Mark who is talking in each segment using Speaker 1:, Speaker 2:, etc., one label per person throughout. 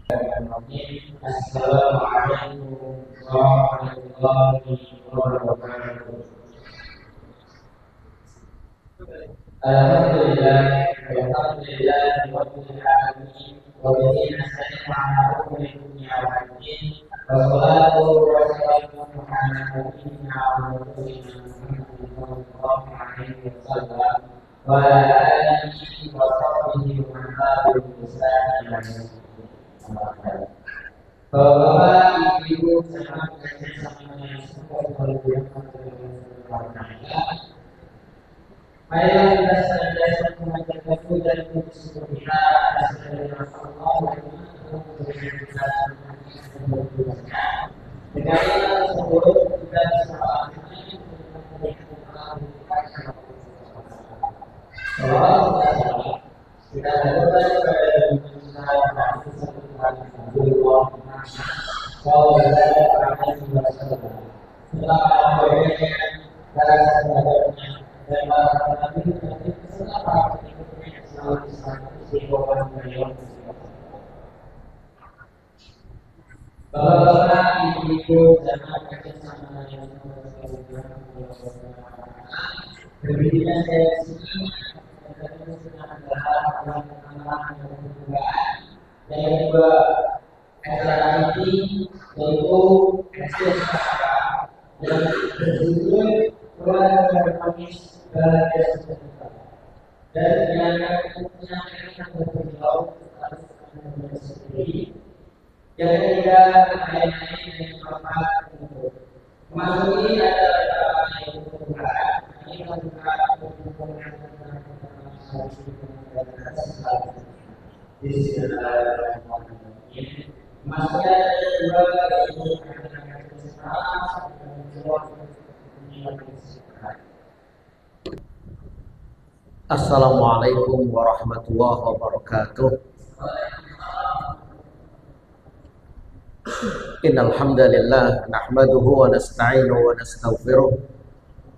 Speaker 1: Assalamualaikum warahmatullahi wabarakatuh. Alhamdulillah, alhamdulillah, rabbil alamin. Wa bihi nasta'inu ala umuri dunya wad din. Wassalatu wassalamu ala nabiyyina wa rasulina Muhammadin sallallahu alaihi wasallam wa ala alihi wa sahbihi wa man tabi'ahum bi ihsan ila yaumil din. Bapak, Ibu, sama yang semua marilah kita senantiasa memanjatkan puja dan puji kita atas segala Allah yang memberikan kita dengan seluruh kita bersama kita lakukan kepada Bapak, Ibu, jamaah kerjasama yang berbeda dari sini yang kedua acara ini yaitu yang berjudul keluarga bermanis bahagia sejahtera dan yang akan berjauh sendiri. Yang ketiga, lain-lain yang bermanfaat untuk masuk ini adalah yang bermanfaat. Ini bermanfaat untuk di sini adalah masuknya juga itu
Speaker 2: Assalamualaikum warahmatullahi wabarakatuh. Innal hamdalillah nahmaduhu wa nasta'inuhu wa nastaghfiruh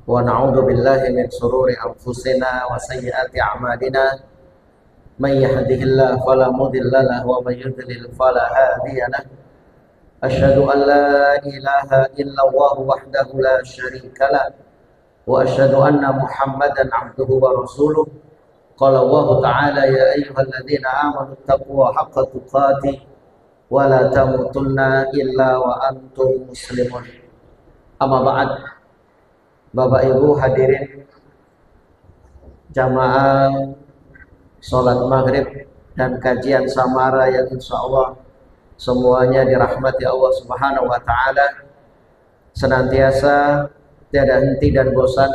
Speaker 2: wa na'udzu billahi min shururi anfusina wa sayyiati a'malina. Man yahdihillahu fala mudilla lahu wa man yudlil fala hadiya lahu. Asyhadu an la ilaha illallah wahdahu la syarika lahu wa asyhadu anna Muhammadan 'abduhu wa rasuluh. Qala Allah ta'ala ya ayyuhalladzina amanu taqullaha haqqa tuqatih wa la tamutunna illa wa antum muslimun. Amma ba'd. Bapak Ibu hadirin jamaah salat maghrib dan kajian samara yang insyaallah semuanya dirahmati Allah Subhanahu wa taala. Senantiasa tiada henti dan bosan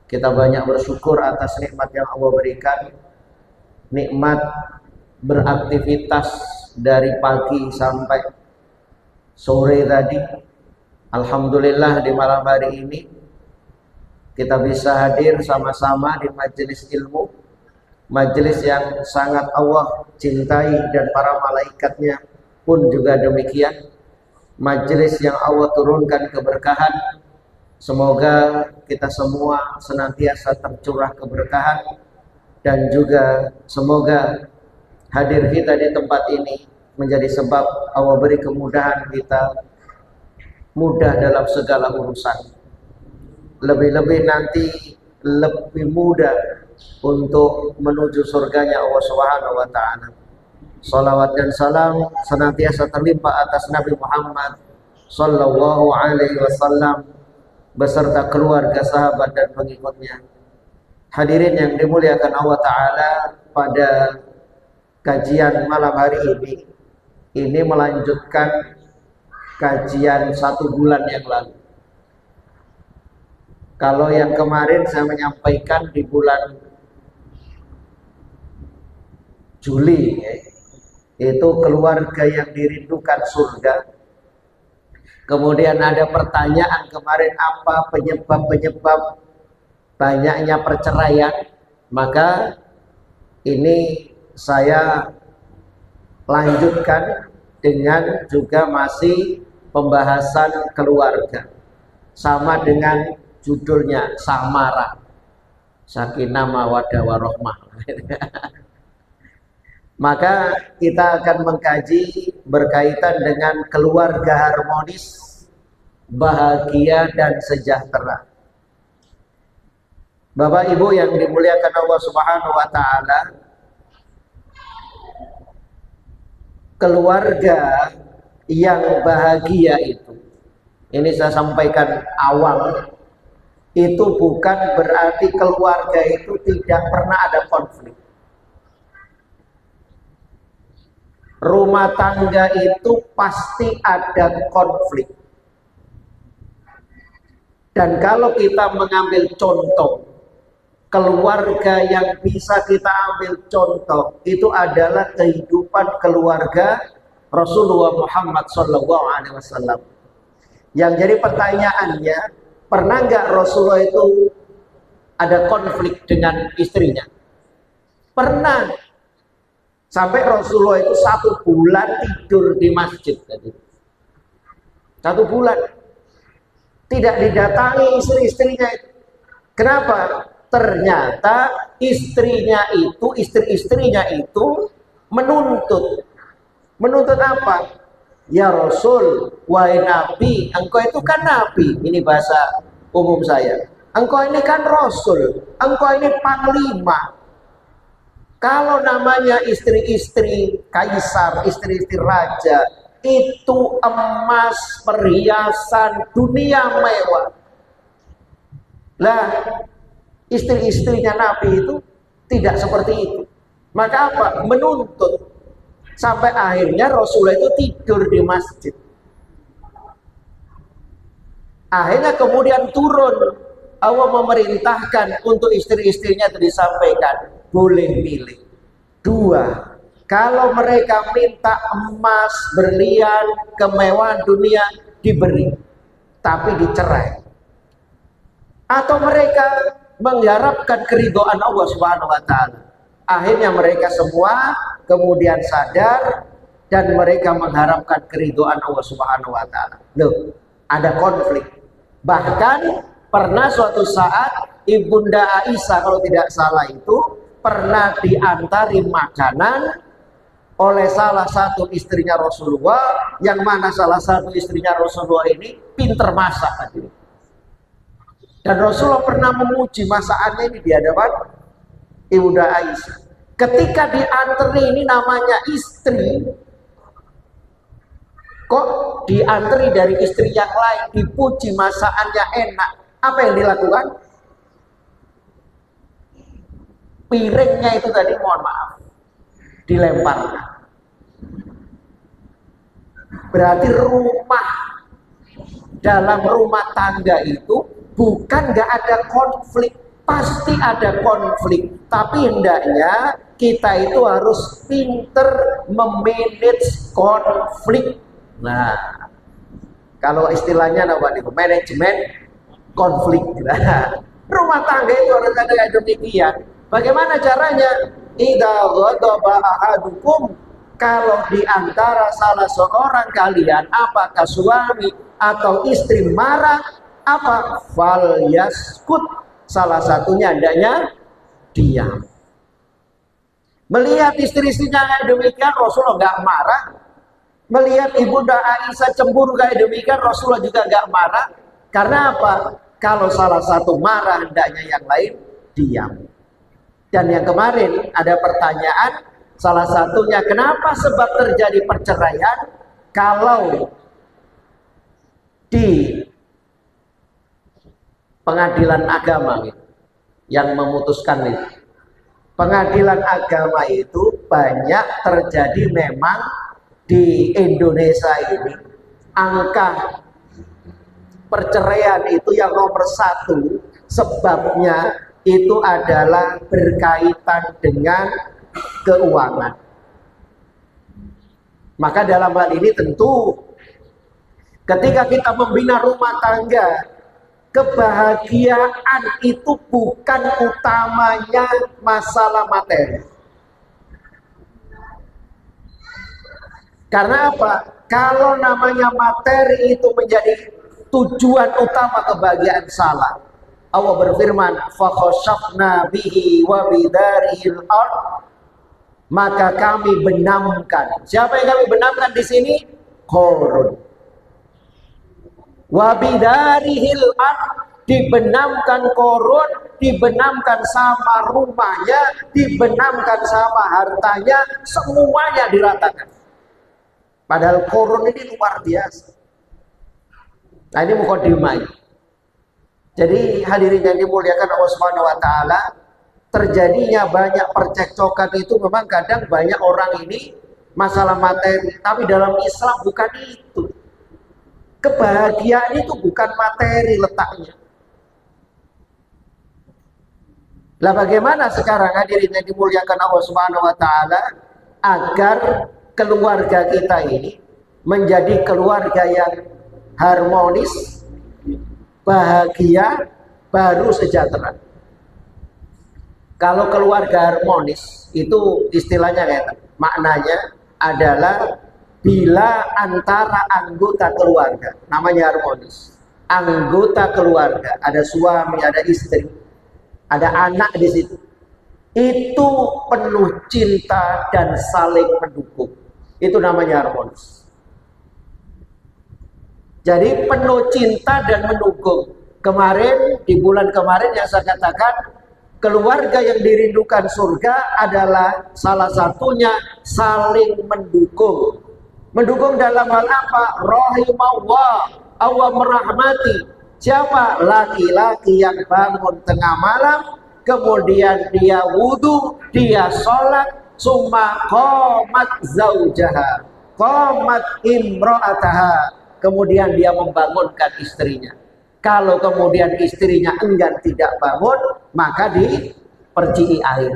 Speaker 2: kita banyak bersyukur atas nikmat yang Allah berikan. Nikmat beraktivitas dari pagi sampai sore tadi. Alhamdulillah di malam hari ini kita bisa hadir sama-sama di majelis ilmu, majelis yang sangat Allah cintai dan para malaikatnya pun juga demikian. Majelis yang Allah turunkan keberkahan. Semoga kita semua senantiasa tercurah keberkahan dan juga semoga hadir kita di tempat ini menjadi sebab Allah beri kemudahan kita mudah dalam segala urusan. Lebih-lebih nanti lebih mudah untuk menuju surganya Allah Subhanahu wa taala. Salawat dan salam senantiasa terlimpah atas Nabi Muhammad sallallahu alaihi wasallam beserta keluarga, sahabat dan pengikutnya. Hadirin yang dimuliakan Allah taala, pada kajian malam hari ini melanjutkan kajian 1 bulan yang lalu. Kalau yang kemarin saya menyampaikan di bulan Juli, itu keluarga yang dirindukan surga. Kemudian ada pertanyaan kemarin, apa penyebab banyaknya perceraian? Maka ini saya lanjutkan dengan juga masih pembahasan keluarga, sama dengan judulnya Samara, Sakinah Mawaddah Warahmah. Maka kita akan mengkaji berkaitan dengan keluarga harmonis, bahagia dan sejahtera. Bapak Ibu yang dimuliakan Allah Subhanahu wa taala, keluarga yang bahagia itu, ini saya sampaikan awal, itu bukan berarti keluarga itu tidak pernah ada konflik. Rumah tangga itu pasti ada konflik. Dan kalau kita mengambil contoh keluarga yang bisa kita ambil contoh, itu adalah kehidupan keluarga Rasulullah Muhammad SAW. Yang jadi pertanyaannya, pernah nggak Rasulullah itu ada konflik dengan istrinya? Pernah. Sampai Rasulullah itu 1 bulan tidur di masjid. 1 bulan. Tidak didatangi istri-istrinya itu. Kenapa? Ternyata istri-istrinya itu menuntut. Menuntut apa? Ya Rasul, wahai Nabi, engkau itu kan Nabi. Ini bahasa umum saya. Engkau ini kan Rasul, engkau ini panglima. Kalau namanya istri-istri kaisar, istri-istri raja, itu emas, perhiasan, dunia mewah. Lah, istri-istrinya Nabi itu tidak seperti itu. Maka apa? Menuntut. Sampai akhirnya Rasulullah itu tidur di masjid. Akhirnya kemudian turun. Allah memerintahkan untuk istri-istrinya itu disampaikan, boleh milih 2. Kalau mereka minta emas, berlian, kemewahan dunia, diberi, tapi dicerai. Atau mereka mengharapkan keridhaan Allah Subhanahu wa taala. Akhirnya mereka semua kemudian sadar dan mereka mengharapkan keridhaan Allah Subhanahu wa taala. Loh, ada konflik. Bahkan pernah suatu saat Ibunda Aisyah kalau tidak salah itu pernah diantari makanan oleh salah satu istrinya Rasulullah, yang mana salah satu istrinya Rasulullah ini pinter masak. Dan Rasulullah pernah memuji masakannya ini di hadapan Ibunda Aisyah. Ketika diantri, ini namanya istri, kok diantri dari istri yang lain, dipuji masakannya enak, apa yang dilakukan? Piringnya itu tadi, mohon maaf, dilemparkan. Berarti dalam rumah tangga itu bukan nggak ada konflik, pasti ada konflik, tapi hendaknya kita itu harus pinter memanage konflik. Nah, kalau istilahnya manajemen konflik. Nah, rumah tangga itu harus ada demikian. Bagaimana caranya? Idza ghadaba ahadukum, kalau di antara salah seorang kalian, apakah suami atau istri marah, apa? Fal yaskut, salah satunya hendaknya diam. Melihat istri-istrinya demikian, Rasulullah nggak marah. Melihat Ibunda Aisyah cemburu kayak demikian, Rasulullah juga nggak marah. Karena apa? Kalau salah satu marah, hendaknya yang lain diam. Dan yang kemarin ada pertanyaan, salah satunya kenapa sebab terjadi perceraian kalau di pengadilan agama yang memutuskan itu. Pengadilan agama itu banyak terjadi memang di Indonesia ini. Angka perceraian itu yang nomor 1 sebabnya itu adalah berkaitan dengan keuangan. Maka dalam hal ini tentu ketika kita membina rumah tangga, kebahagiaan itu bukan utamanya masalah materi. Karena apa? Kalau namanya materi itu menjadi tujuan utama, kebahagiaan salah. Allah berfirman, "Fakhashafna bihi wa bidarihil ard." maka kami benamkan. Siapa yang kami benamkan di sini? Qarun. Wa bidarihil ard, dibenamkan Qarun, dibenamkan sama rumahnya, dibenamkan sama hartanya, semuanya diratakan. Padahal Qarun ini luar biasa. Nah, ini mukadimah. Jadi hadirin yang dimuliakan Allah Subhanahu wa taala, terjadinya banyak percekcokan itu memang kadang banyak orang ini masalah materi, tapi dalam Islam bukan itu. Kebahagiaan itu bukan materi letaknya. Lah bagaimana sekarang hadirin yang dimuliakan Allah Subhanahu wa taala agar keluarga kita ini menjadi keluarga yang harmonis, bahagia, baru sejahtera. Kalau keluarga harmonis itu istilahnya kayak maknanya adalah bila antara anggota keluarga, namanya harmonis. Anggota keluarga, ada suami, ada istri, ada anak di situ. Itu penuh cinta dan saling mendukung. Itu namanya harmonis. Jadi penuh cinta dan mendukung. Kemarin, di bulan kemarin yang saya katakan, keluarga yang dirindukan surga adalah salah satunya saling mendukung. Mendukung dalam hal apa? Rahimahullah, Allah merahmati. Siapa? Laki-laki yang bangun tengah malam, kemudian dia wudhu, dia sholat, summa qamat zaujaha, qamat imra'ataha. Kemudian dia membangunkan istrinya. Kalau kemudian istrinya enggan tidak bangun, maka dipercii air.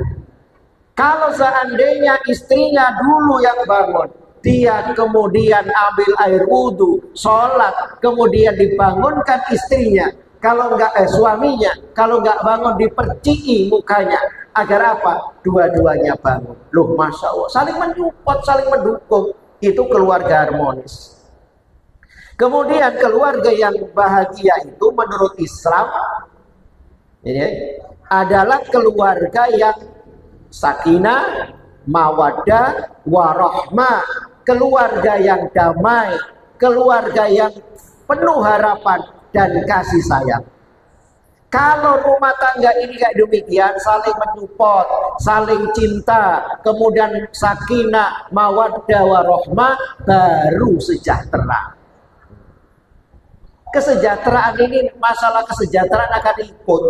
Speaker 2: Kalau seandainya istrinya dulu yang bangun, dia kemudian ambil air wudhu, sholat, kemudian dibangunkan istrinya. Kalau enggak suaminya, kalau enggak bangun dipercii mukanya. Agar apa? Dua-duanya bangun. Loh, masya Allah, saling menyupport, saling mendukung. Itu keluarga harmonis. Kemudian keluarga yang bahagia itu menurut Islam ini adalah keluarga yang sakinah, mawaddah, warahmah, keluarga yang damai, keluarga yang penuh harapan dan kasih sayang. Kalau rumah tangga ini kayak demikian, saling menyupport, saling cinta, kemudian sakinah, mawaddah, warahmah, baru sejahtera. Kesejahteraan ini, masalah kesejahteraan akan ikut.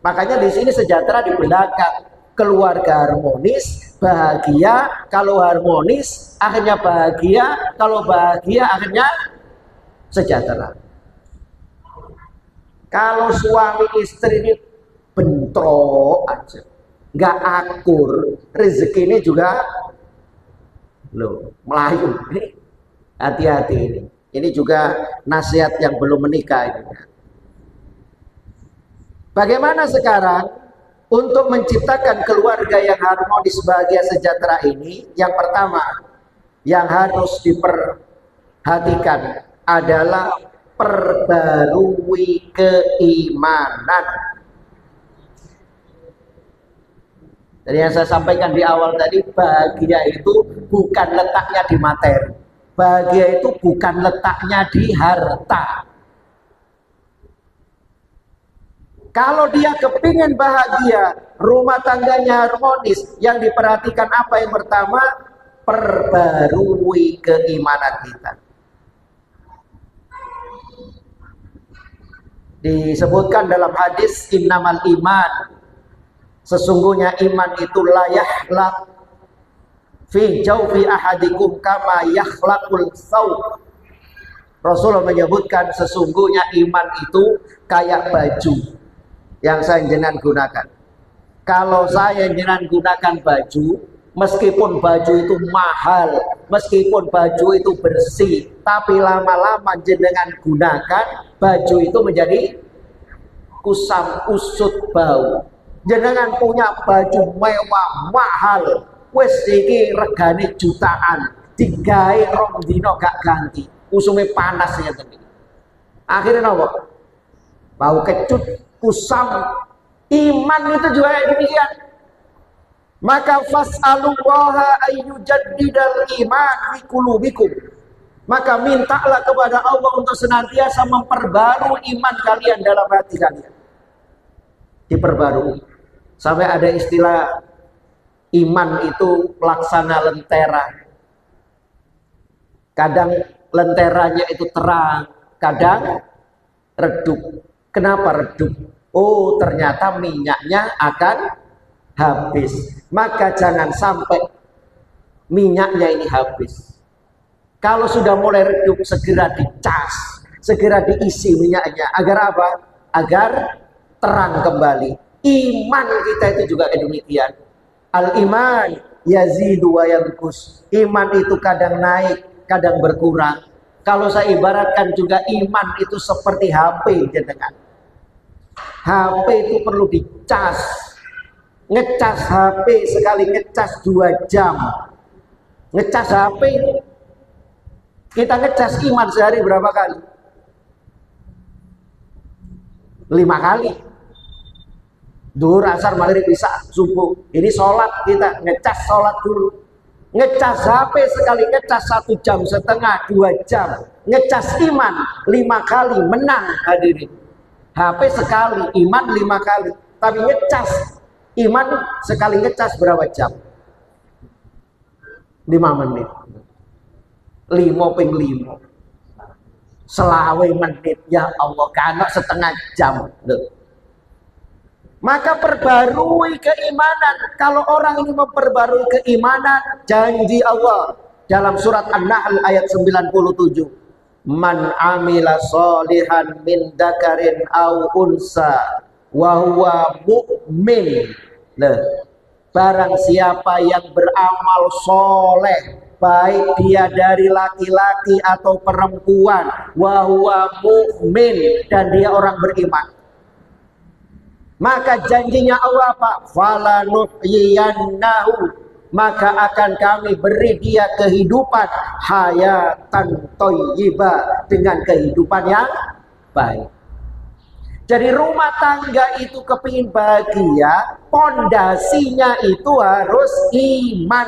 Speaker 2: Makanya di sini sejahtera di belakang. Keluarga harmonis, bahagia. Kalau harmonis, akhirnya bahagia. Kalau bahagia, akhirnya sejahtera. Kalau suami istri ini bentrok aja, nggak akur, rezeki ini juga loh melayu. Ini hati-hati ini. Ini juga nasihat yang belum menikah ini. Bagaimana sekarang untuk menciptakan keluarga yang harmonis, bahagia, sejahtera ini? Yang pertama yang harus diperhatikan adalah perbarui keimanan. Jadi yang saya sampaikan di awal tadi, bahagia itu bukan letaknya di materi. Bahagia itu bukan letaknya di harta. Kalau dia kepingin bahagia, rumah tangganya harmonis, yang diperhatikan apa yang pertama? Perbarui keimanan kita. Disebutkan dalam hadis innamal iman, sesungguhnya iman itu layahlak fi jawfi ahadikum kama yakhlaqul thawb. Rasulullah menyebutkan sesungguhnya iman itu kayak baju yang saya jenengan gunakan. Kalau saya jenengan gunakan baju, meskipun baju itu mahal, meskipun baju itu bersih, tapi lama-lama jenengan gunakan, baju itu menjadi kusam kusut bau. Jenengan punya baju mewah mahal, wes iki regane jutaan, digawe rong dino gak ganti, usume panas ya tenan. Akhirnya apa? Bau kecut, kusam. Iman itu juga kayak demikian. Maka fas'alullaha ayyujaddidal iman fi qulubikum. Maka mintalah kepada Allah untuk senantiasa memperbarui iman kalian dalam hati kalian. Diperbarui. Sampai ada istilah iman itu pelaksana lentera. Kadang lenteranya itu terang, kadang redup. Kenapa redup? Oh, ternyata minyaknya akan habis. Maka jangan sampai minyaknya ini habis. Kalau sudah mulai redup, segera dicas, segera diisi minyaknya. Agar apa? Agar terang kembali. Iman kita itu juga demikian. Al-iman yazidu wa yanqus. Iman itu kadang naik, kadang berkurang. Kalau saya ibaratkan juga iman itu seperti HP jenengan. HP itu perlu dicas. Ngecas HP sekali ngecas 2 jam. Ngecas HP itu. Kita ngecas iman sehari berapa kali? 5 kali. Duhur, asar, maghrib, isya, subuh. Ini sholat kita ngecas sholat dulu. Ngecas HP sekali ngecas 1,5 jam, 2 jam. Ngecas iman 5 kali, menang hadirin. HP sekali, iman 5 kali. Tapi ngecas iman sekali ngecas berapa jam? 5 menit. 5 selawe menit, ya Allah, karena setengah jam. Maka perbarui keimanan. Kalau orang ini memperbarui keimanan, janji Allah dalam surat An-Nahl ayat 97, man amila sholihan min dzakarin au unsa wa huwa mu'min. Barang siapa yang beramal soleh, baik dia dari laki-laki atau perempuan, wa huwa mu'min, dan dia orang beriman, maka janjinya Allah apa? Falanuhyiyannahu, maka akan kami beri dia kehidupan hayatan thayyibah, dengan kehidupan yang baik. Jadi rumah tangga itu kepingin bahagia, pondasinya itu harus iman.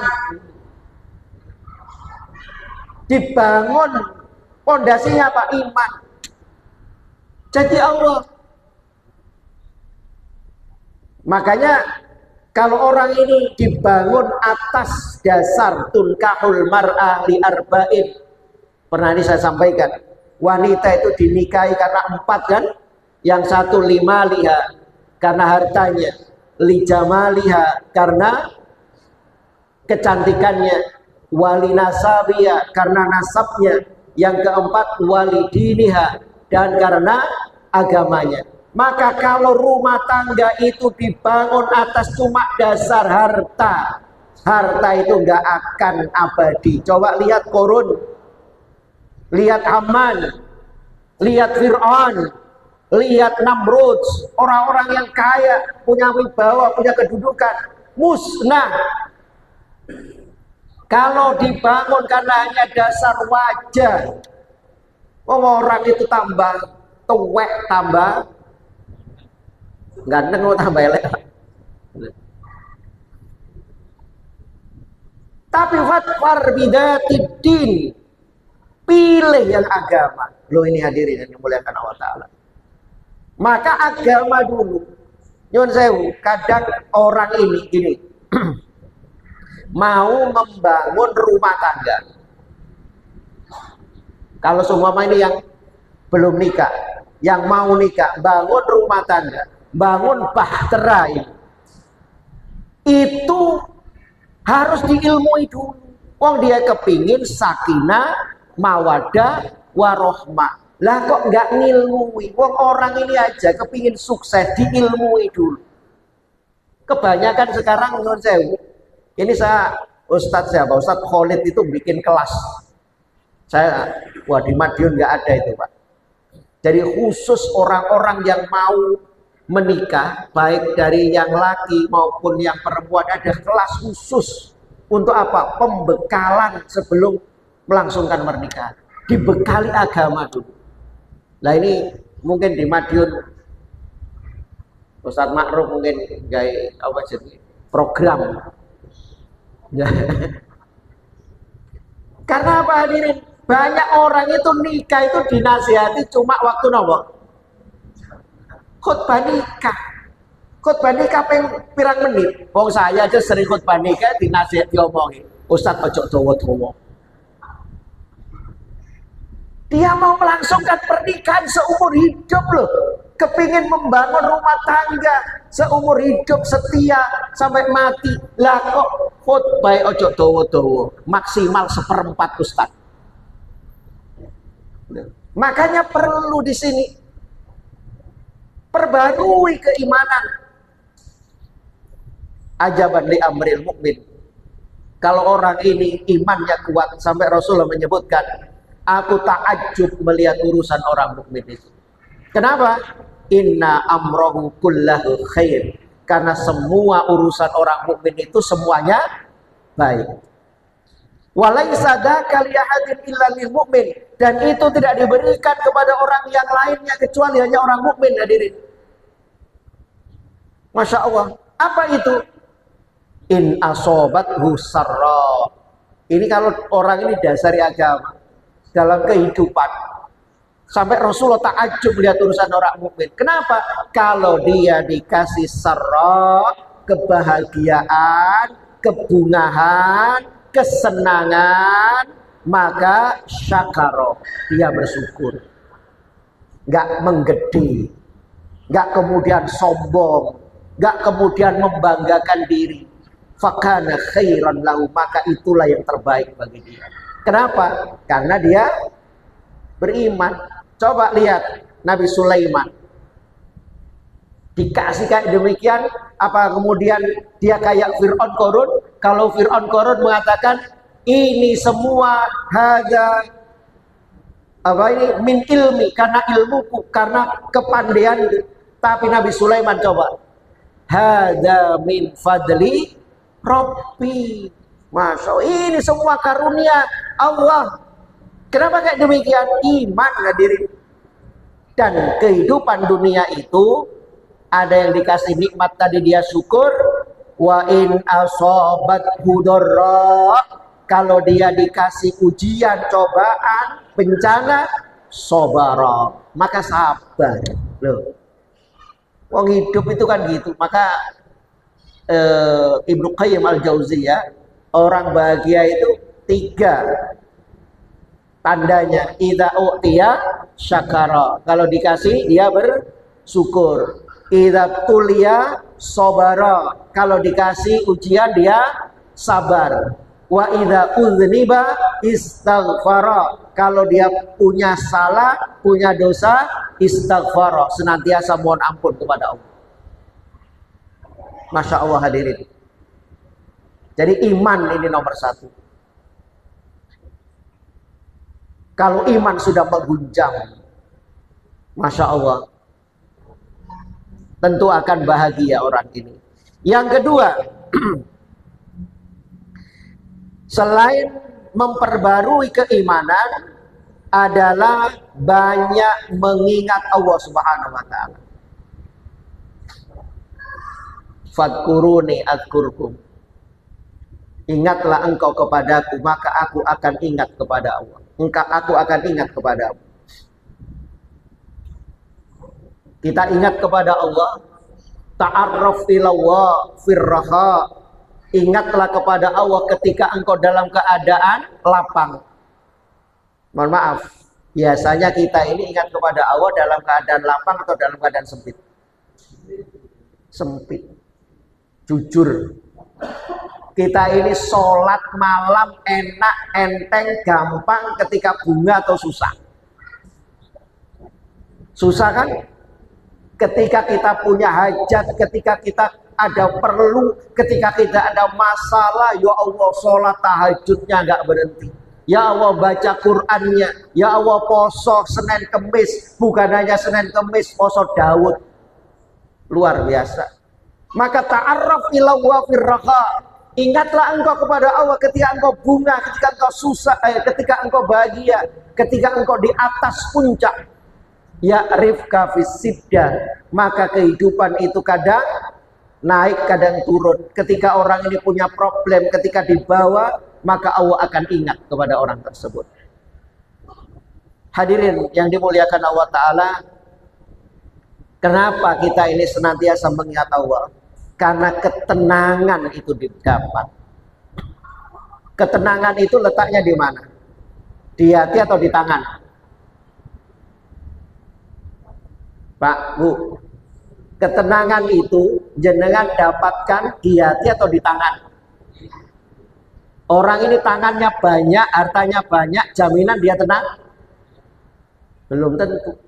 Speaker 2: Dibangun pondasinya apa? Iman. Jadi Allah. Makanya kalau orang ini dibangun atas dasar tunkahul mar'ah li arba'in. Pernah ini saya sampaikan, wanita itu dinikahi karena 4 kan? Yang satu limaliha karena hartanya, lijamaliha karena kecantikannya, wali nasabiya karena nasabnya, yang keempat wali diniha, dan karena agamanya. Maka kalau rumah tangga itu dibangun atas cuma dasar harta, harta itu nggak akan abadi. Coba lihat Korun, lihat Haman, lihat Fir'aun, lihat Namrud, orang-orang yang kaya, punya wibawa, punya kedudukan, musnah. Kalau dibangun karena hanya dasar wajah, orang itu tambah tuwek, tambah ganteng, tambah elek. Tapi fatwar bidatidin, pilih yang agama. Loh, ini hadirin yang dimuliakan Allah Ta'ala. Maka agama dulu. Nyun sewu, kadang orang ini gini, mau membangun rumah tangga. Kalau semua ini yang belum nikah, yang mau nikah, bangun rumah tangga, bangun bahtera itu harus diilmui dulu. Wong dia kepingin sakinah, mawadah, warohmah. Lah kok nggak ngilmui? Wong orang ini aja kepingin sukses, diilmui dulu. Kebanyakan sekarang menurut saya, ini Ustadz siapa? Ustadz Khalid itu bikin kelas. Saya, wah di Madiun nggak ada itu Pak. Jadi khusus orang-orang yang mau menikah, baik dari yang laki maupun yang perempuan, ada kelas khusus untuk apa? Pembekalan sebelum melangsungkan pernikahan. Dibekali agama dulu. Nah ini mungkin di Madiun Ustadz Ma'ruf mungkin gaya apa jadi program Ya. Karena apa hadirin? Banyak orang itu nikah itu dinasihati cuma waktu nopo? Khutbah nikah. Khutbah nikah pirang menit. Wong saya aja sering khutbah nikah dinasihati diomongi. Ustaz ojo dawa-dawa. Dia mau melangsungkan pernikahan seumur hidup loh. Kepingin membangun rumah tangga seumur hidup setia sampai mati. Lah kok khutbah ojo dawa-dawa. Maksimal 1/4 Ustaz. Makanya perlu di sini perbarui keimanan. Ajaban li amril mukmin. Kalau orang ini imannya kuat sampai Rasulullah menyebutkan, aku takjub melihat urusan orang mukmin itu. Kenapa? Inna amrohu kullahu khair. Karena semua urusan orang mukmin itu semuanya baik. Walaisa dzaka li ahadin illa lil mu'min, dan itu tidak diberikan kepada orang yang lainnya kecuali hanya orang mukmin hadirin. Masya Allah. Apa itu? In asobathu sarra. Ini kalau orang ini dasari agama dalam kehidupan. Sampai Rasulullah takjub lihat urusan orang mukmin. Kenapa? Kalau dia dikasih sarra, kebahagiaan, kebungahan, kesenangan, maka syakaro, dia bersyukur, nggak menggede, nggak kemudian sombong, nggak kemudian membanggakan diri. Fakana khairan lahu, maka itulah yang terbaik bagi dia. Kenapa? Karena dia beriman. Coba lihat Nabi Sulaiman, dikasih kayak demikian, apa kemudian dia kayak Fir'aun Qarun? Kalau Fir'aun Qarun mengatakan ini semua hada apa ini min ilmi, karena ilmuku, karena kepandaian. Tapi Nabi Sulaiman coba, hada min fadli Rabbi. Masya Allah, ini semua karunia Allah. Kenapa kayak demikian? Iman hadirin. Dan kehidupan dunia itu ada yang dikasih nikmat tadi dia syukur. Wa in asobat hudorra, kalau dia dikasih ujian, cobaan, bencana, sobara, maka sabar. Loh, wong hidup itu kan gitu. Maka Ibnu Qayyim al-Jauziyah, orang bahagia itu 3 tandanya. Idza u'tiya syakara, kalau dikasih dia bersyukur. Idza tuliya sobara, kalau dikasih ujian dia sabar. Wa idza udzniba istaghfara, kalau dia punya salah, punya dosa, istaghfara, senantiasa mohon ampun kepada Allah. Masya Allah hadirin. Jadi iman ini nomor 1. Kalau iman sudah mengguncang, Masya Allah, tentu akan bahagia orang ini. Yang kedua, selain memperbarui keimanan adalah banyak mengingat Allah Subhanahu wa taala. Fadkuruni adzkurkum. Ingatlah engkau kepadaku, maka aku akan ingat kepada Allah. Aku akan ingat kepada Allah. Kita ingat kepada Allah. Ta'arraf ilallah firraha. Ingatlah kepada Allah ketika engkau dalam keadaan lapang. Mohon maaf, biasanya kita ini ingat kepada Allah dalam keadaan lapang atau dalam keadaan sempit? Sempit. Jujur, kita ini sholat malam enak, enteng, gampang ketika bunga atau susah? Susah kan? Ketika kita punya hajat, ketika kita ada perlu, ketika kita ada masalah, ya Allah sholat tahajudnya nggak berhenti. Ya Allah baca Qur'annya, ya Allah poso Senin Kemis, bukan hanya Senin Kemis, poso Daud. Luar biasa. Maka ta'arraf ilallah firraha. Ingatlah engkau kepada Allah ketika engkau bunga, ketika engkau susah, ketika engkau bahagia, ketika engkau di atas puncak. Ya rifka fisidda, maka kehidupan itu kadang naik kadang turun. Ketika orang ini punya problem, ketika dibawa, maka Allah akan ingat kepada orang tersebut. Hadirin yang dimuliakan Allah Ta'ala, kenapa kita ini senantiasa mengingat Allah? Karena ketenangan itu didapat. Ketenangan itu letaknya di mana? Di hati atau di tangan? Pak, Bu, ketenangan itu jenengan dapatkan di hati atau di tangan? Orang ini tangannya banyak, hartanya banyak, jaminan dia tenang? Belum tentu.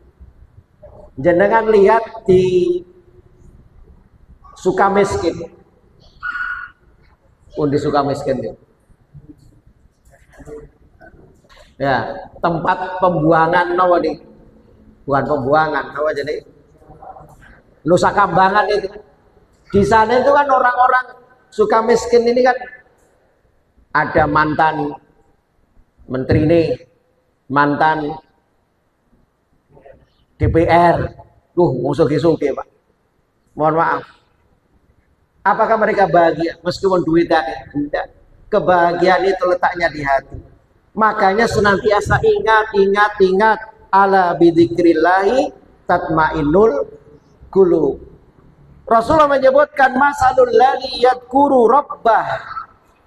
Speaker 2: Jenengan lihat di Sukamiskin. Di Sukamiskin itu. Ya, tempat pembuangan nawa nih. Bukan pembuangan, nawa jadi Nusa Kambangan itu. Di sana itu kan orang-orang Sukamiskin ini kan ada mantan menteri ini, mantan DPR. Musuh-musuh Pak. Mohon maaf. Apakah mereka bahagia meskipun duitnya tidak? Kebahagiaan itu letaknya di hati. Makanya senantiasa ingat ala bidzikrillahi tatmainnul qulub. Rasulullah menyebutkan masalul ladzi yadhkuru rabbah.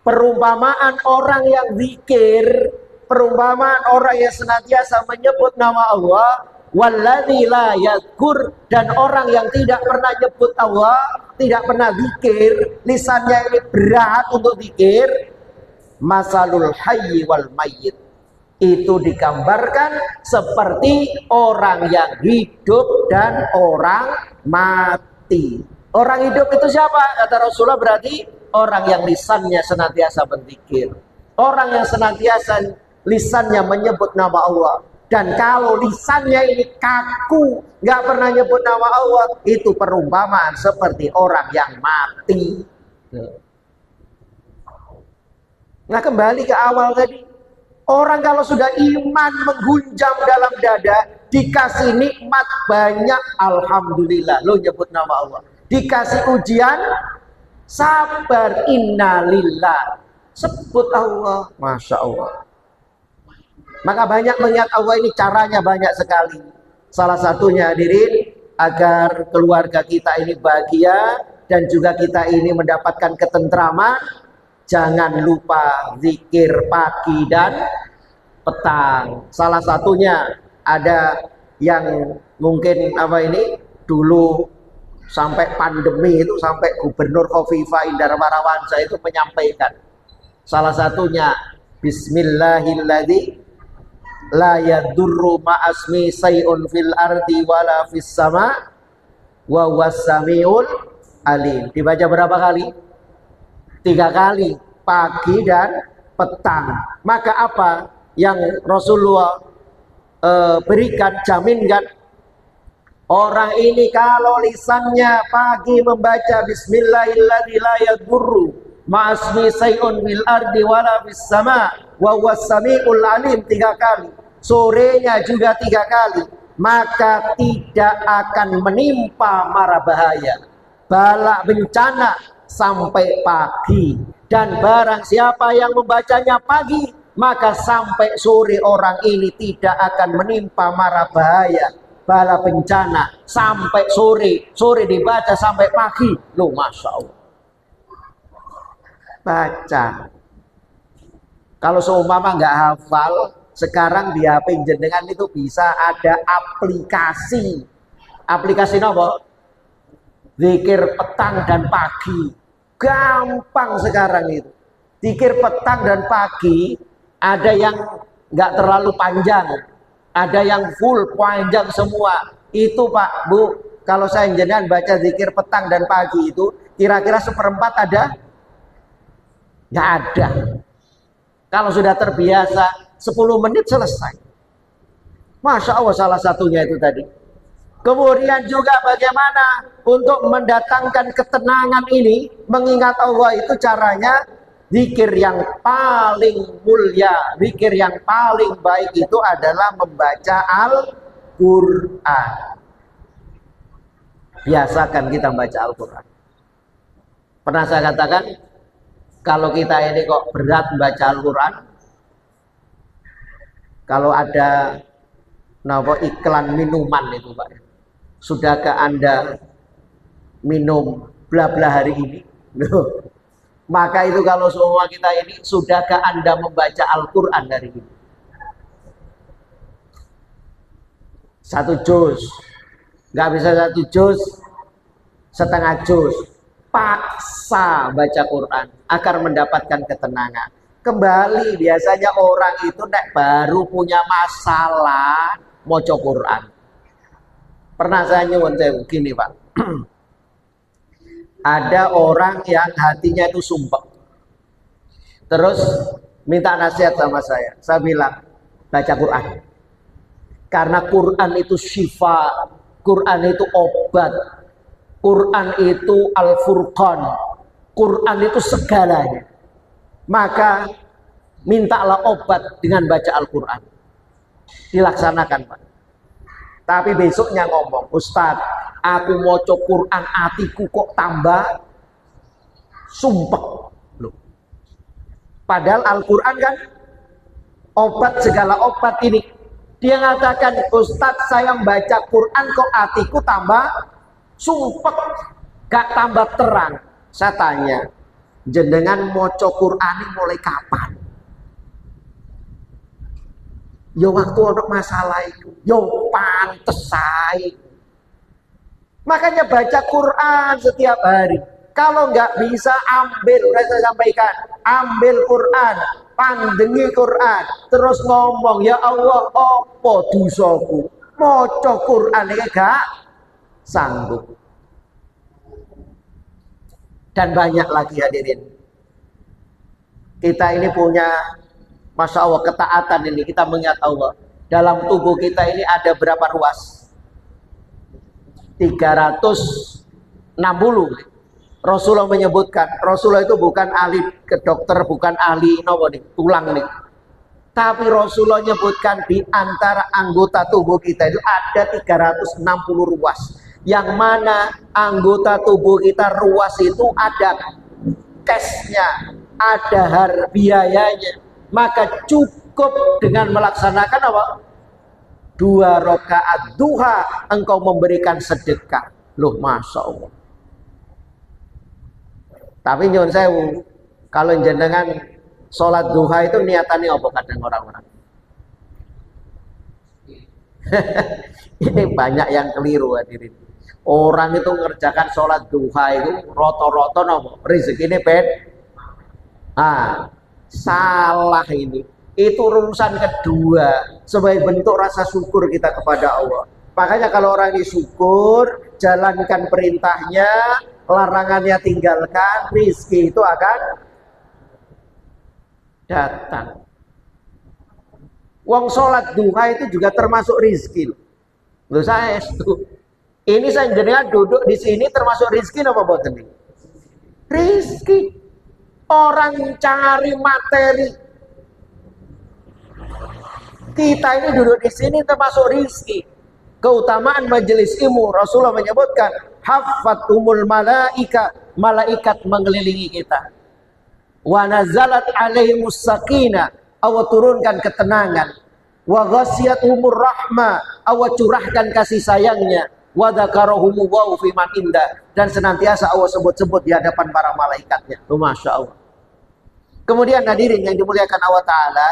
Speaker 2: Perumpamaan orang yang zikir, perumpamaan orang yang senantiasa menyebut nama Allah, walladzi la yadhkur, dan orang yang tidak pernah nyebut Allah, tidak pernah zikir, lisannya ini berat untuk zikir, masalul hayyi wal mayyit, itu digambarkan seperti orang yang hidup dan orang mati. Orang hidup itu siapa? Kata Rasulullah, berarti orang yang lisannya senantiasa berzikir, orang yang senantiasa lisannya menyebut nama Allah. Dan kalau lisannya ini kaku, nggak pernah nyebut nama Allah, itu perumpamaan seperti orang yang mati. Nah, kembali ke awal tadi, orang kalau sudah iman menggunjam dalam dada, dikasih nikmat banyak, alhamdulillah, lo nyebut nama Allah. Dikasih ujian, sabar, innalillah, sebut Allah, masya Allah. Maka banyak mengingat Allah ini caranya banyak sekali. Salah satunya hadirin, agar keluarga kita ini bahagia dan juga kita ini mendapatkan ketentraman, jangan lupa zikir pagi dan petang. Salah satunya ada yang mungkin dulu sampai pandemi itu, sampai Gubernur Khofifah Indar Parawansa itu menyampaikan, salah satunya bismillahilladzi la yadurru ma'asmi say'un fil ardi wala fis sama wa huwas samiul alim. Dibaca berapa kali? 3 kali, pagi dan petang. Maka apa yang Rasulullah berikan, jaminkan, orang ini kalau lisannya pagi membaca bismillahilladzi la yadurru ma'asmi say'un fil ardi wala fis sama wa huwas samiul alim 3 kali, sorenya juga 3 kali, maka tidak akan menimpa mara bahaya, bala bencana sampai pagi. Dan barang siapa yang membacanya pagi, maka sampai sore orang ini tidak akan menimpa mara bahaya, bala bencana sampai sore dibaca sampai pagi. Loh, masya Allah. Baca. Kalau seumpama nggak hafal, sekarang di HP jenengan itu bisa ada aplikasi. Aplikasi apa? Zikir petang dan pagi. Gampang sekarang itu. Zikir petang dan pagi, ada yang nggak terlalu panjang, ada yang full panjang semua. Itu Pak, Bu, kalau saya jenengan baca zikir petang dan pagi itu, kira-kira 1/4 ada? Nggak ada. Kalau sudah terbiasa 10 menit selesai. Masya Allah, salah satunya itu tadi. Kemudian juga bagaimana untuk mendatangkan ketenangan ini, mengingat Allah itu caranya, zikir yang paling mulia, zikir yang paling baik itu adalah membaca Al-Quran. Biasakan kita membaca Al-Quran. Pernah saya katakan, kalau kita ini kok berat membaca Al-Quran, kalau ada iklan minuman itu Pak, sudahkah Anda minum bla bla hari ini? Maka itu kalau semua kita ini, sudahkah Anda membaca Al-Quran hari ini? 1 juz, nggak bisa 1 juz, setengah juz, paksa baca Quran agar mendapatkan ketenangan. Kembali biasanya orang itu nek baru punya masalah maca Quran. Pernah saya nyuwun saya begini Pak. Ada orang yang hatinya itu sumpah. Terus minta nasihat sama saya. Saya bilang, baca Quran. Karena Quran itu syifa, Quran itu obat, Quran itu Al-Furqan, Quran itu segalanya. Maka mintalah obat dengan baca Al-Quran. Dilaksanakan Pak. Tapi besoknya ngomong, Ustadz, aku maca Quran hatiku kok tambah sumpek. Loh. Padahal Al-Quran kan obat segala obat ini. Dia mengatakan, Ustadz saya membaca Quran kok hatiku tambah sumpek, gak tambah terang. Saya tanya, jenengan maca Quran mulai kapan? Ya waktu ada masalah itu. Ya pantes saya. Makanya baca Quran setiap hari. Kalau nggak bisa ambil, saya sampaikan, ambil Quran, pandengi Quran, terus ngomong, ya Allah, apa dosaku? Maca Quran ini gak sanggup. Dan banyak lagi hadirin. Kita ini punya, Masya Allah, ketaatan ini, kita mengingat Allah. Dalam tubuh kita ini ada berapa ruas? 360. Rasulullah menyebutkan, Rasulullah itu bukan ahli ke dokter, bukan ahli tulang nih. Tapi Rasulullah menyebutkan di antara anggota tubuh kita itu ada 360 ruas. Yang mana anggota tubuh kita ruas itu ada cashnya, ada biayanya. Maka cukup dengan melaksanakan apa? 2 rakaat duha engkau memberikan sedekah. Loh, Masya Allah. Tapi nyuwun sewu, kalau jenengan sholat duha itu niatannya apa kadang orang-orang? Ini banyak yang keliru hadirin. Orang itu mengerjakan sholat duha itu roto-roto nopo rezeki ini salah ini. Itu urusan kedua sebagai bentuk rasa syukur kita kepada Allah. Makanya kalau orang ini syukur, jalankan perintahnya, larangannya tinggalkan, rizki itu akan datang. Wong sholat duha itu juga termasuk rizki. Loh saya itu. Ini saya jenengan duduk di sini termasuk rizki apa boten ini? Rizki. Orang cari materi. Kita ini duduk di sini termasuk rizki. Keutamaan majelis ilmu, Rasulullah menyebutkan, haffatumul malaika, malaikat mengelilingi kita. Wa nazalat alaihimus sakinah, Allah turunkan ketenangan. Wa ghasyiyatuhumur rahmah, Allah curahkan kasih sayangnya. Wa dzakarahumullahu fi man indah, dan senantiasa Allah sebut-sebut di hadapan para malaikatnya. Masya Allah. Kemudian hadirin yang dimuliakan Allah Ta'ala,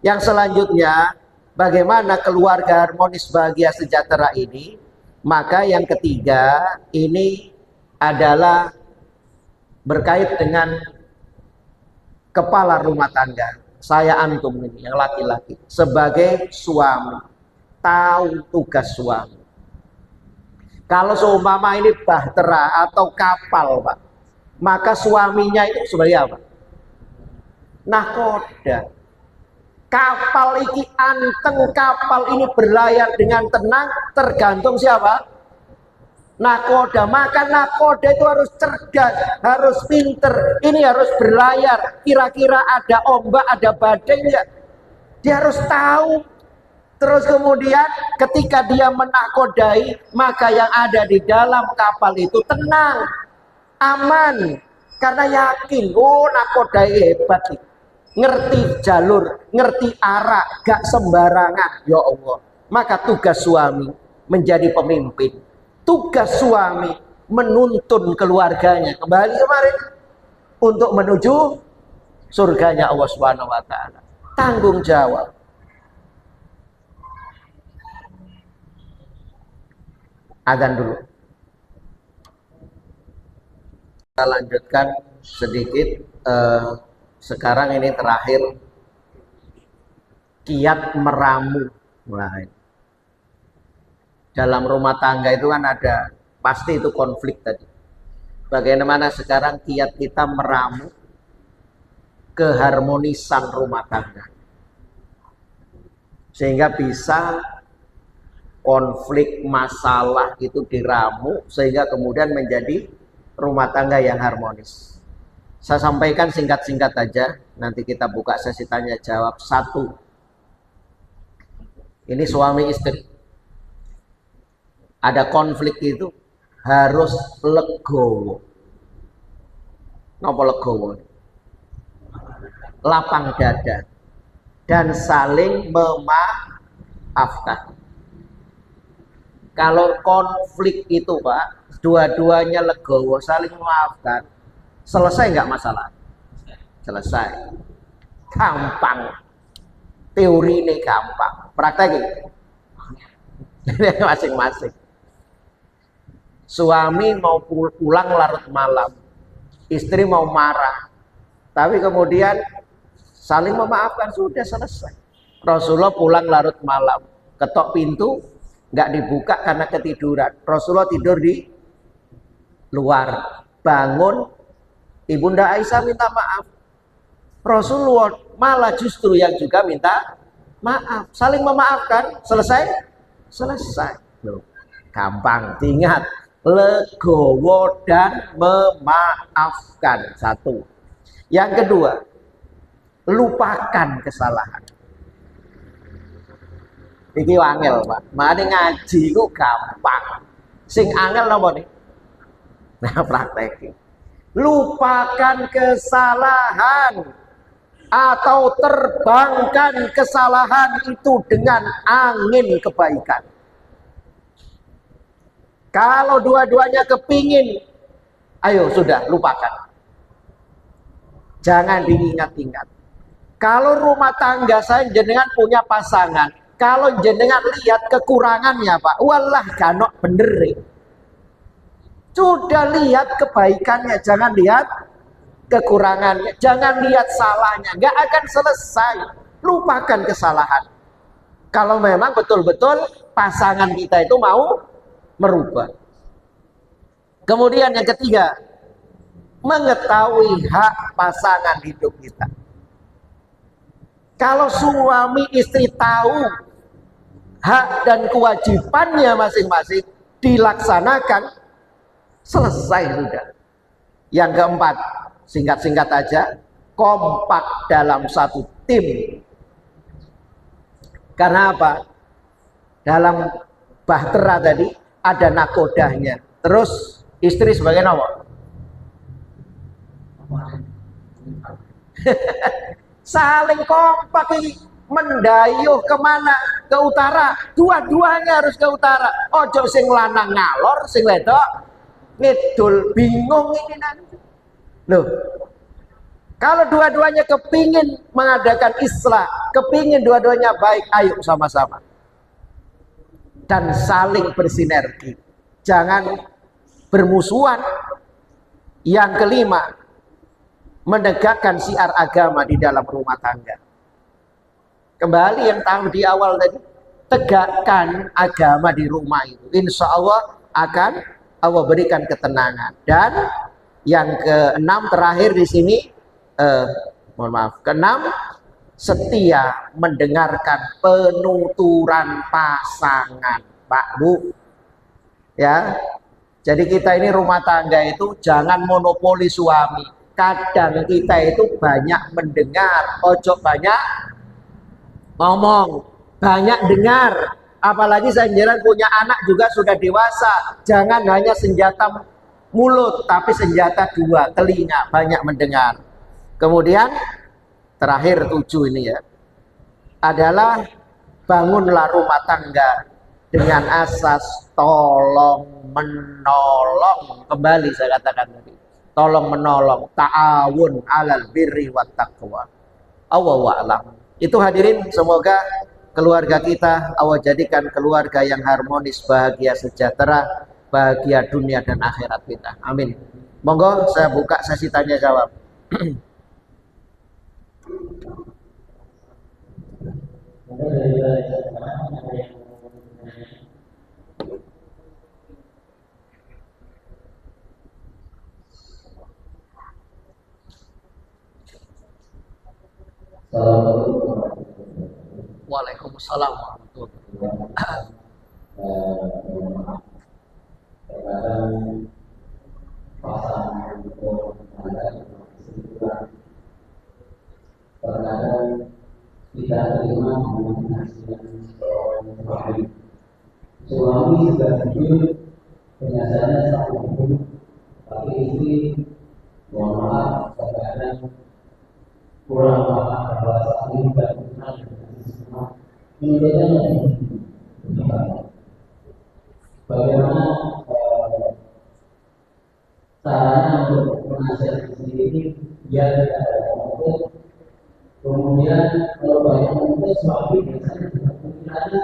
Speaker 2: yang selanjutnya, bagaimana keluarga harmonis bahagia sejahtera ini? Maka yang ketiga ini adalah berkait dengan kepala rumah tangga. Saya antum ini yang laki-laki sebagai suami tahu tugas suami. Kalau seumpama ini bahtera atau kapal Pak, maka suaminya itu sebagai apa? Nahkoda. Kapal iki anteng, kapal ini berlayar dengan tenang, tergantung siapa? Nakoda. Maka nakoda itu harus cerdas, harus pinter. Ini harus berlayar. Kira-kira ada ombak, ada badai enggak? Dia harus tahu. Terus kemudian ketika dia menakodai, maka yang ada di dalam kapal itu tenang, aman. Karena yakin, oh nakodai hebat nih. Ngerti jalur, ngerti arah, gak sembarangan. Ya Allah. Maka tugas suami menjadi pemimpin. Tugas suami menuntun keluarganya kembali kemarin untuk menuju surganya Allah Subhanahu wa taala. Tanggung jawab. Adzan dulu. Kita lanjutkan sedikit. Sekarang ini terakhir kiat meramu. Nah, dalam rumah tangga itu kan ada pasti itu konflik tadi. Bagaimana sekarang kiat kita meramu keharmonisan rumah tangga sehingga bisa konflik masalah itu diramu sehingga kemudian menjadi rumah tangga yang harmonis. Saya sampaikan singkat-singkat aja, nanti kita buka sesi tanya jawab. 1. Ini suami istri. Ada konflik itu harus legowo. Napa legowo? Lapang dada dan saling memaafkan. Kalau konflik itu Pak, dua-duanya legowo, saling memaafkan, selesai nggak masalah? Selesai. Gampang. Teori ini gampang. Praktekin. Masing-masing. Suami mau pulang larut malam. Istri mau marah. Tapi kemudian saling memaafkan, sudah selesai. Rasulullah pulang larut malam. Ketok pintu, nggak dibuka karena ketiduran. Rasulullah tidur di luar. Bangun, Ibunda Aisyah minta maaf. Rasulullah malah justru yang juga minta maaf. Saling memaafkan, selesai? Selesai. Loh, gampang, ingat. Legowo dan memaafkan. 1. Yang kedua, lupakan kesalahan. Iki wangel, Pak. Mane ngaji ku gampang. Sing angel napa nih? Nah, praktekin. Lupakan kesalahan atau terbangkan kesalahan itu dengan angin kebaikan. Kalau dua-duanya kepingin, ayo sudah lupakan. Jangan diingat-ingat. Kalau rumah tangga saya jenengan punya pasangan, kalau jenengan lihat kekurangannya Pak, walah ganok bener. Sudah lihat kebaikannya, jangan lihat kekurangannya, jangan lihat salahnya, nggak akan selesai. Lupakan kesalahan. Kalau memang betul-betul pasangan kita itu mau merubah. Kemudian yang ketiga, mengetahui hak pasangan hidup kita. Kalau suami istri tahu hak dan kewajibannya masing-masing dilaksanakan, selesai sudah. Yang keempat, singkat-singkat aja, kompak dalam satu tim. Karena apa? Dalam bahtera tadi ada nakodahnya. Terus istri sebagai apa? Saling kompak ini. Mendayuh kemana? Ke utara. Dua-duanya harus ke utara. Ojo sing lanang ngalor, sing wedok ngidul, bingung ini nanti. Loh, kalau dua-duanya kepingin mengadakan islah, kepingin dua-duanya baik, ayo sama-sama dan saling bersinergi, jangan bermusuhan. Yang kelima, menegakkan syiar agama di dalam rumah tangga. Kembali yang tahu di awal tadi, tegakkan agama di rumah itu, insya Allah akan Allah berikan ketenangan. Dan yang keenam terakhir di sini, mohon maaf, keenam, setia mendengarkan penuturan pasangan, Pak Bu. Ya, jadi kita ini rumah tangga itu jangan monopoli suami. Kadang kita itu banyak mendengar, ojo banyak ngomong, banyak dengar. Apalagi saya punya anak juga sudah dewasa. Jangan hanya senjata mulut, tapi senjata dua, telinga, banyak mendengar. Kemudian terakhir 7 ini ya, adalah bangunlah rumah tangga dengan asas tolong menolong. Kembali saya katakan tadi, tolong menolong, ta'awun 'alal birri wat taqwa. Allahu a'lam. Itu hadirin, semoga keluarga kita Allah jadikan keluarga yang harmonis, bahagia, sejahtera, bahagia dunia dan akhirat kita. Amin. Monggo saya buka sesi tanya jawab. Waalaikumsalam warahmatullahi wabarakatuh.
Speaker 1: Terkadang kita terima dengan suami sudah jujur penyasarannya sama ibu, tapi istri mohon maaf terkadang kurang paham bahasa ini dan kenal dengan semua menurutnya. Bagaimana caranya untuk menasihati sendiri biar tidak ada konflik? Kemudian kalau banyak konflik, suami biasanya tidak pikirannya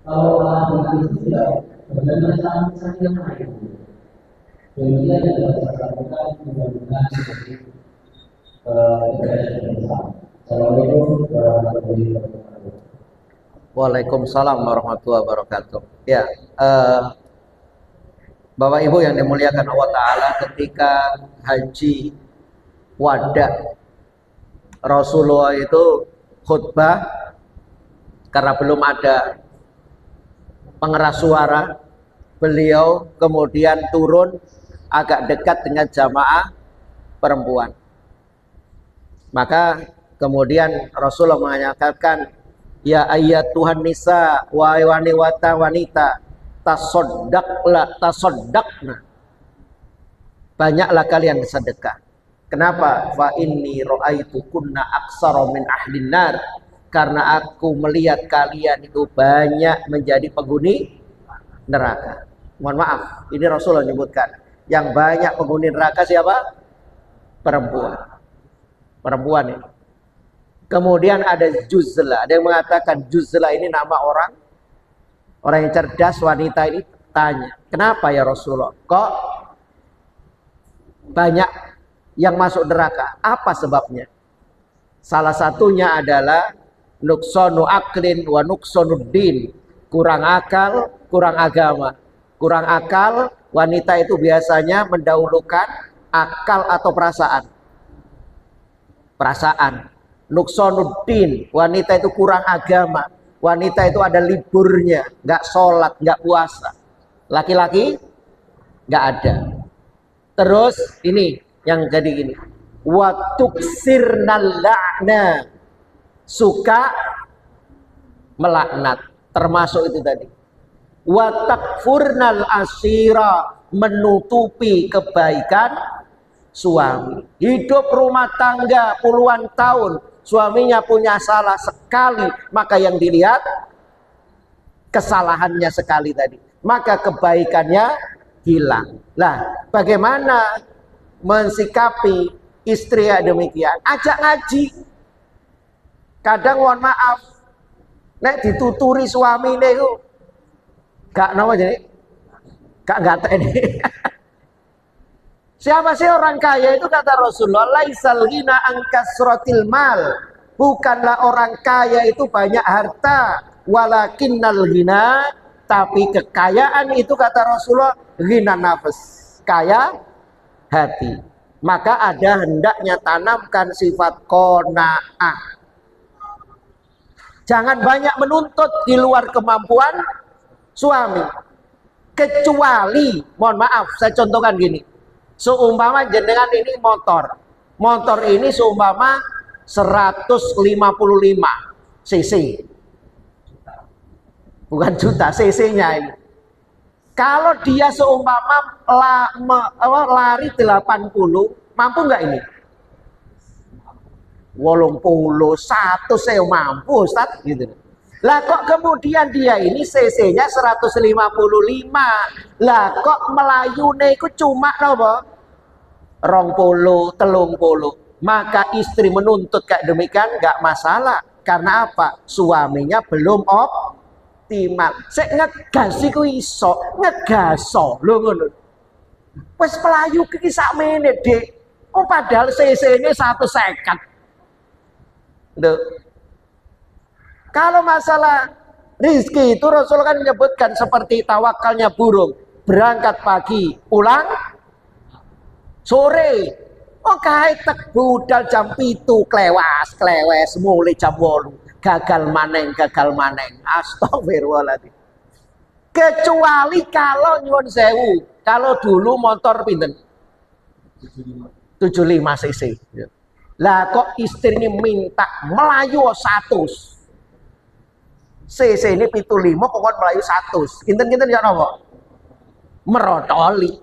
Speaker 1: kalau kalah dengan istri tidak bagaimana cara misalnya yang lain. Demikian yang dapat saya sampaikan, mudah-mudahan menjadi kebaikan bersama. Assalamualaikum warahmatullahi wabarakatuh.
Speaker 2: Waalaikumsalam warahmatullahi wabarakatuh. Ya, Bapak Ibu yang dimuliakan Allah Ta'ala, ketika haji wada Rasulullah itu khutbah karena belum ada pengeras suara, beliau kemudian turun agak dekat dengan jamaah perempuan. Maka kemudian Rasulullah mengatakan, ya ayat Tuhan nisa, wahai wanita, tasoddaqna, banyaklah kalian bersedekah. Kenapa? Fa inni ra'aitu kunna aksara min ahlin nar, karena aku melihat kalian itu banyak menjadi penghuni neraka. Mohon maaf, ini Rasulullah menyebutkan yang banyak penghuni neraka siapa? Perempuan ini. Kemudian ada Juzla, ada yang mengatakan Juzla ini nama orang yang cerdas, wanita ini tanya, kenapa ya Rasulullah kok banyak yang masuk neraka? Apa sebabnya? Salah satunya adalah nuksonu aklin wa nuksonuddin, kurang akal, kurang agama. Kurang akal, wanita itu biasanya mendahulukan akal atau perasaan. Nuksonuddin, wanita itu kurang agama. Wanita itu ada liburnya, nggak sholat, nggak puasa. Laki-laki nggak ada. Terus ini yang jadi gini, wa tuksirnal la'na, suka melaknat, termasuk itu tadi. Wa takfurnal asira, menutupi kebaikan suami. Hidup rumah tangga puluhan tahun, suaminya punya salah sekali, maka yang dilihat kesalahannya sekali tadi, maka kebaikannya hilang. Lah, bagaimana mensikapi istri yang demikian? Ajak ngaji. Kadang mohon maaf, nek dituturi suami niku gak nama jadi gak ini. Siapa sih orang kaya itu? Kata Rasulullah, laisal ghina an kasratil mal, bukanlah orang kaya itu banyak harta, walakinnal ghina, tapi kekayaan itu kata Rasulullah ghina nafs, kaya hati. Maka ada hendaknya tanamkan sifat qanaah. Jangan banyak menuntut di luar kemampuan suami. Kecuali, mohon maaf, saya contohkan gini. Seumpama jenengan ini motor ini seumpama 155 cc, bukan juta, cc-nya ini Kalau dia seumpama lari 80, mampu nggak ini? 81 saya mampu Ustaz gitu. Lah kok kemudian dia ini cc-nya 155. Lah kok melayune iku cuma napa? 20, 30. Maka istri menuntut kayak demikian nggak masalah. Karena apa? Suaminya belum optimal. Sik ngegas iku iso, ngegaso lho ngono. Wis pelayu iki sakmene, Dik. Oh padahal cc-ne 150. Duh. Kalau masalah rizki itu Rasul kan menyebutkan seperti tawakalnya burung, berangkat pagi, pulang sore. Oh kaitek budal jam 7 klewes mulai jam 8 gagal maneng. Astagfirullahaladzim. Kecuali kalau nyuwun sewu, kalau dulu motor pinten 75 cc. Lah kok istri ini minta melayu 100. CC ini 75 pokoknya melayu 100. Kinten-kinten ya napa? Merotoli.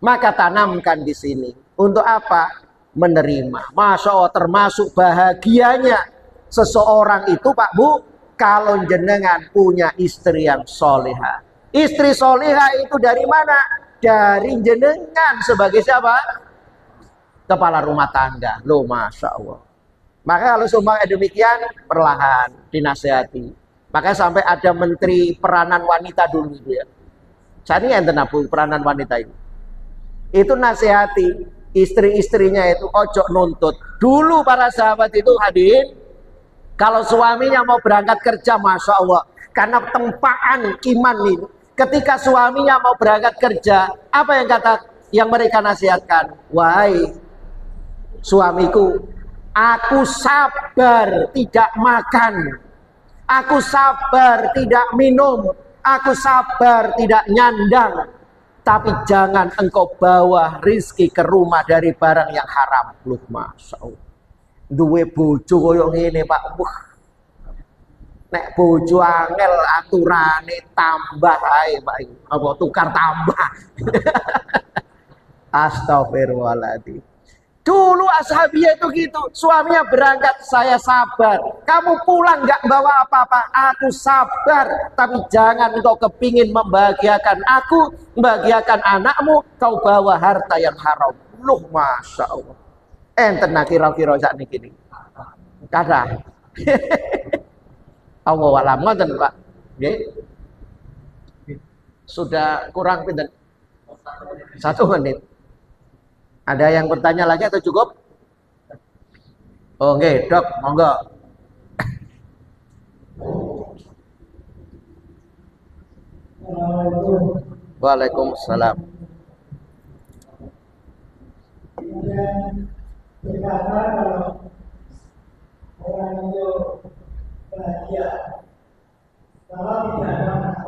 Speaker 2: Maka tanamkan di sini. Untuk apa? Menerima. Masya Allah, termasuk bahagianya seseorang itu Pak Bu, kalau jenengan punya istri yang soleha. Istri soleha itu dari mana? Dari jenengan sebagai siapa? Kepala rumah tangga. Loh Masya Allah. Maka kalau sumpah demikian, perlahan dinasehati. Maka sampai ada menteri peranan wanita dulu itu ya. Saya ini enten apa peranan wanita itu. Itu nasihati istri-istrinya itu ojo nuntut. Dulu para sahabat itu hadirin, kalau suaminya mau berangkat kerja, Masya Allah, karena tempaan iman ini. Ketika suaminya mau berangkat kerja, apa yang mereka nasihatkan? Wahai suamiku, aku sabar tidak makan, aku sabar tidak minum, aku sabar tidak nyandang, tapi jangan engkau bawa rizki ke rumah dari barang yang haram. Loh Masya Allah, duwe bojo koyo ngene Pak. Wah, nek bojo angel aturane tambah ae Pak. Apa tukar tambah. Astagfirullahaladzim. Dulu ashabiyah itu gitu, suaminya berangkat, saya sabar. Kamu pulang nggak bawa apa-apa, aku sabar. Tapi jangan engkau kepingin membahagiakan aku, membahagiakan anakmu, kau bawa harta yang haram. Loh Masya Allah. Enten kira-kira sak niki gini. Kada. Allah walam ngoten Pak. Nggih. Sudah kurang pinten? 1 menit. Ada yang bertanya lagi atau cukup? Oh nggih, Dok, monggo. Waalaikumsalam.
Speaker 1: Berkata kalau orang itu bahagia, kalau tidak ada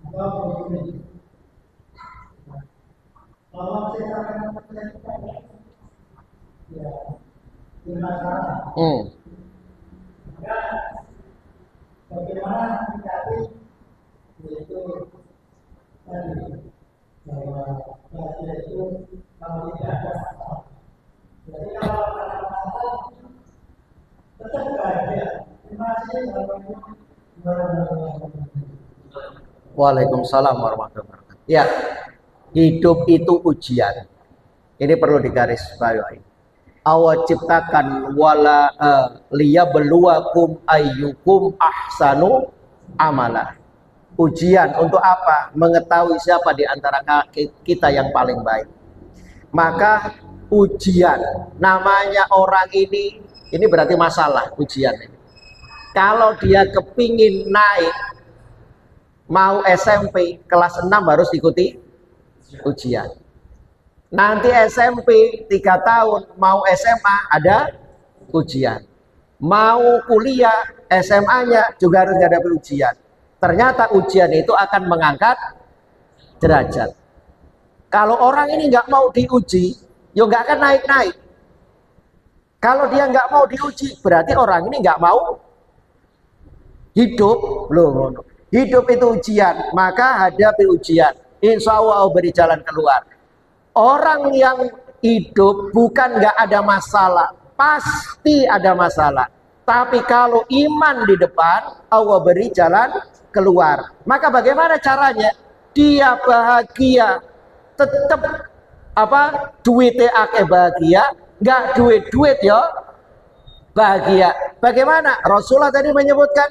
Speaker 1: atau begini, kalau kita akan menjadikan ya masalah. Maka bagaimana menyikapi yaitu tadi bahwa bahagia itu kalau tidak ada masalah. Jadi kalau ada masalah tetap bahagia. Terima kasih.
Speaker 2: Waalaikumsalam warahmatullahi wabarakatuh. Ya, hidup itu ujian. Ini perlu digarisbawahi. Allah ciptakan wala liyabluwakum ayyukum ahsanu amala. Ujian untuk apa? Mengetahui siapa di antara kita yang paling baik. Maka ujian, namanya orang ini berarti masalah ujian ini. Kalau dia kepingin naik, mau SMP kelas 6 harus ikuti ujian. Nanti SMP 3 tahun, mau SMA ada ujian. Mau kuliah SMA-nya juga harus menghadapi ujian. Ternyata ujian itu akan mengangkat derajat. Kalau orang ini nggak mau diuji, ya nggak akan naik-naik. Kalau dia nggak mau diuji, berarti orang ini nggak mau hidup. Loh, Hidup itu ujian, maka hadapi ujian. Insya Allah beri jalan keluar. Orang yang hidup bukan nggak ada masalah, pasti ada masalah. Tapi kalau iman di depan, Allah beri jalan keluar. Maka bagaimana caranya? Dia bahagia, tetap duitnya akeh bahagia, nggak duit ya bahagia. Bagaimana? Rasulullah tadi menyebutkan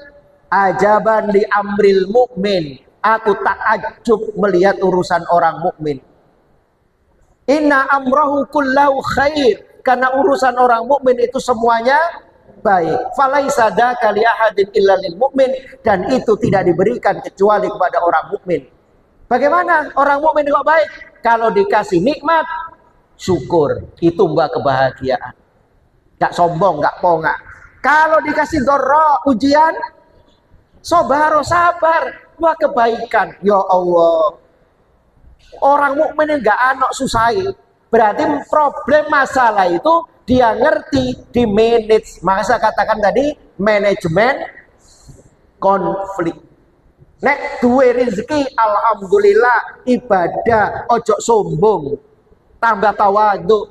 Speaker 2: ajaban li amril mukmin. Aku takjub melihat urusan orang mukmin. Inna amrahu kullahu khair. Karena urusan orang mukmin itu semuanya baik. Falaisa dzaka li ahadin illa lil mukmin, dan itu tidak diberikan kecuali kepada orang mukmin. Bagaimana orang mukmin kok baik? Kalau dikasih nikmat, syukur, itu mbak kebahagiaan. Gak sombong, gak pongah. Kalau dikasih doro, ujian, sabar, wah kebaikan. Ya Allah, orang mukmin nggak anak susah. Berarti problem masalah itu dia ngerti di manage. Maka saya katakan tadi manajemen konflik. Nek duwe rezeki alhamdulillah, ibadah, ojo sombong, tambah tawadhu.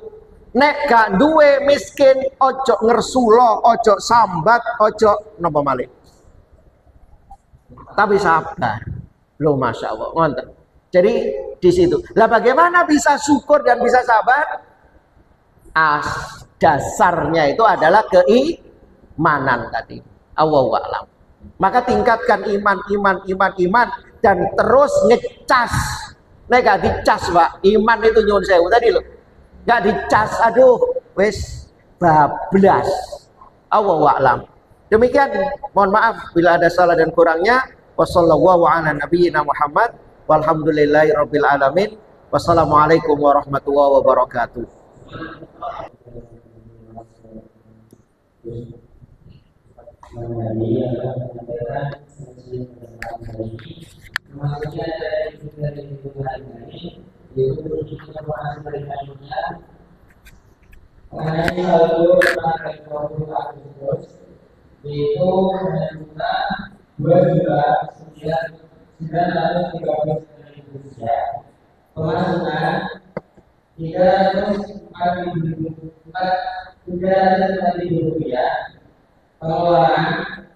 Speaker 2: Nek gak duwe miskin, ojo ngersulo, ojo sambat, ojo napa malih. Tapi sabar. Loh masya Allah, ngoten. Jadi di situ. Lah bagaimana bisa syukur dan bisa sabar? Dasarnya itu adalah keimanan tadi. Allahu a'lam. Maka tingkatkan iman dan terus ngecas. Nek gak dicas, Pak. Iman itu nyuwun sewu tadi loh. Gak dicas, aduh, wis bablas. Allahu a'lam. Demikian, mohon maaf bila ada salah dan kurangnya. Wassallallahu ala nabiyyina Muhammad walhamdulillahi rabbil alamin. Wassalamualaikum warahmatullahi wabarakatuh.
Speaker 1: Itu menentukan 2.913 Indonesia. Pemasukan 304.300 rupiah. Pengeluaran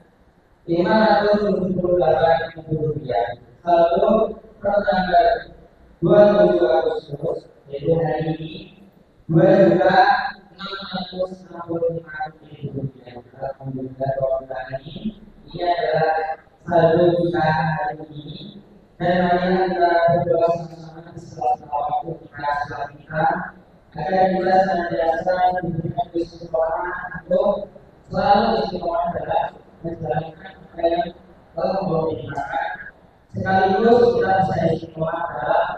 Speaker 1: 578 rupiah. Saldo per tanggal 27 Agustus yaitu hari ini 2.665.000 rupiah. Alhamdulillah tahun ini adalah saldo kita hari ini, dan marilah kita berdoa sama-sama di sela-sela waktu kita agar kita senantiasa diberikan kesukaan untuk selalu istiqomah dalam menjalankan apa yang telah membawa kita, sekaligus kita bisa istiqomah dalam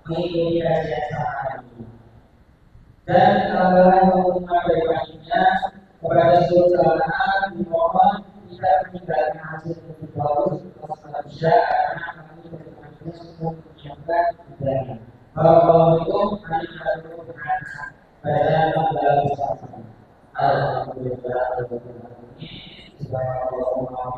Speaker 1: mengikuti kajian saat ini. Dan tambahan pengumuman dari panitia kepada seluruh jamaah dimohon tidak meninggalkan hasil yang bagus setelah bisa, karena kami berkenalan semua menyiapkan ibadah. Waalaikumsalam warahmatullahi wabarakatuh. Bacaan dalam bersama. Alhamdulillah. Subhanallah.